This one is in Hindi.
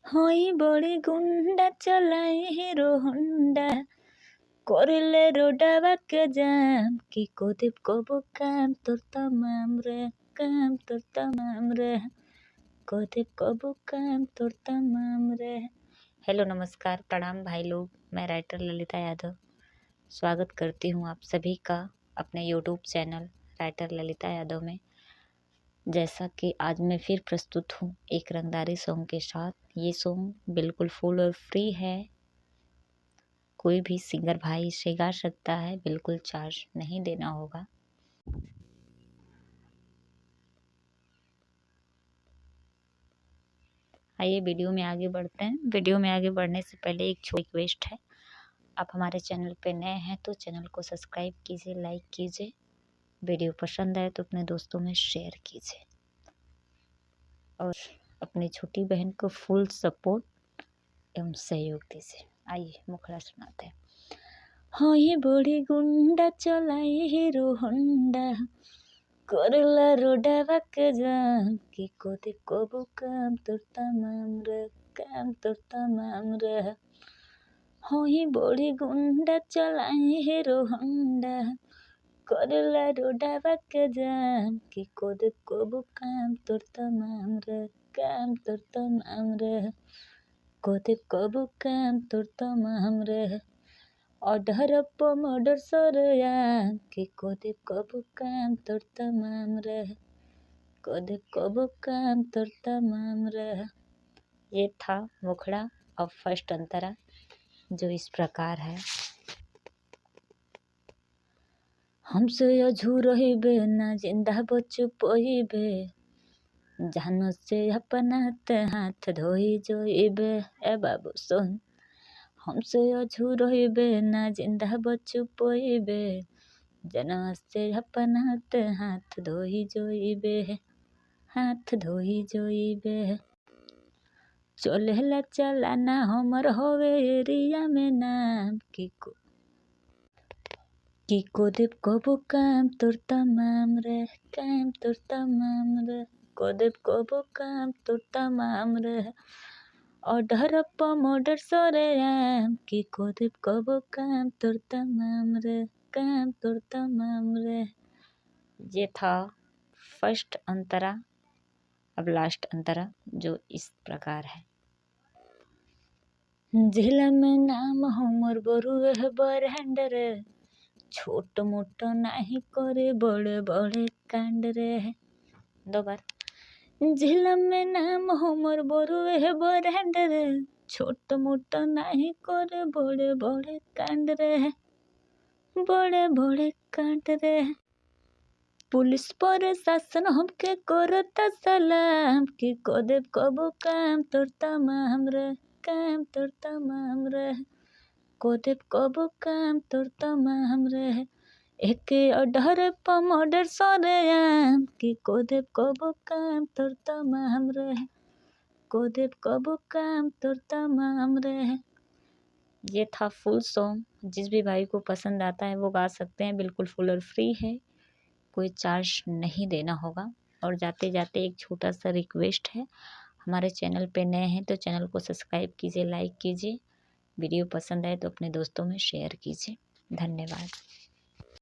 हई बड़ी गुंडा चलाई हीरो होंडा करले रोडवा के जाम की कोदेब कबो काम तोर तमाम रे काम तोर तमाम रे कोदेब कबो काम तोर तमाम रे। हेलो नमस्कार प्रणाम भाई लोग, मैं राइटर ललिता यादव स्वागत करती हूँ आप सभी का अपने YouTube channel writer Lalita Yadav में। जैसा कि आज मैं फिर प्रस्तुत हूँ एक रंगदारी सॉन्ग के साथ। ये सॉन्ग बिल्कुल फुल और फ्री है, कोई भी सिंगर भाई इसे गा सकता है, बिल्कुल चार्ज नहीं देना होगा। आइए वीडियो में आगे बढ़ते हैं। वीडियो में आगे बढ़ने से पहले एक छोटी रिक्वेस्ट है, आप हमारे चैनल पे नए हैं तो चैनल को सब्सक्राइब कीजिए, लाइक कीजिए, वीडियो पसंद आए तो अपने दोस्तों में शेयर कीजिए और अपनी छोटी बहन को फुल सपोर्ट एवं सहयोग दीजिए। आइए मुखड़ा सुनाते हैं। हाँ ये बड़ी गुंडा चलाई हीरो होंडा करला रोडवा के जाम की कोदे कबो काम तोर तमाम रे काम तोर तमाम रे। हाँ ये बड़ी गुंडा चलाई हीरो होंडा करला रोडवा के जाम की कोदे कबो काम तोर तमाम रे काम तोर तमाम रे कोदे कबो काम तोर तमाम रे। ऑर्डर प मर्डर सरया कि कोदे कबो काम तोर तमाम रे कोदे कबो काम तोर तमाम रे। ये था मुखड़ा और फर्स्ट अंतरा जो इस प्रकार है। हमसे अझूर रहिबे ना जिंदा बचु पइबे जानो से अपना हाथ धोई जोइबे। ए बाबू सुन, हमसे अझूर रहिबे ना जिंदा बचु पइबे जना से अपना हाथ धोई जोइबे हाथ धोई जोइबे। चलेला चलाना हमर होवे एरिया में नाम की कोदेब कबो काम तोर तमाम रे काम तोर तमाम रे कोदेब कबो काम तोर तमाम रे। ऑर्डर प मर्डर सरेआम की कोदेब कबो काम तोर तमाम रे काम तोर तमाम रे। ये था फर्स्ट अंतरा। अब लास्ट अंतरा जो इस प्रकार है। जिला में नाम हमर बरुए है बरहंड रे छोट मोट नहीं करे बड़े बड़े कांड रे। दो बार। जिला में नाम हमर बरुए है बरहंड रे छोट मोट नहीं करे बड़े बड़े कांड रे बड़े बड़े कांड रे। पुलिस प्रशासन हमके करता सलाम कि कोदेब कबो काम तोर तमाम रे काम तोर तमाम रे कोदेब कबो काम तोर तमाम रे। एके ऑर्डर प मर्डर सरेआम कि कोदेब कबो काम तोर तमाम रे कोदेब कबो काम तोर तमाम रे। ये था फुल सॉन्ग। जिस भी भाई को पसंद आता है वो गा सकते हैं, बिल्कुल फुल और फ्री है, कोई चार्ज नहीं देना होगा। और जाते जाते एक छोटा सा रिक्वेस्ट है, हमारे चैनल पे नए हैं तो चैनल को सब्सक्राइब कीजिए, लाइक कीजिए, वीडियो पसंद आए तो अपने दोस्तों में शेयर कीजिए। धन्यवाद।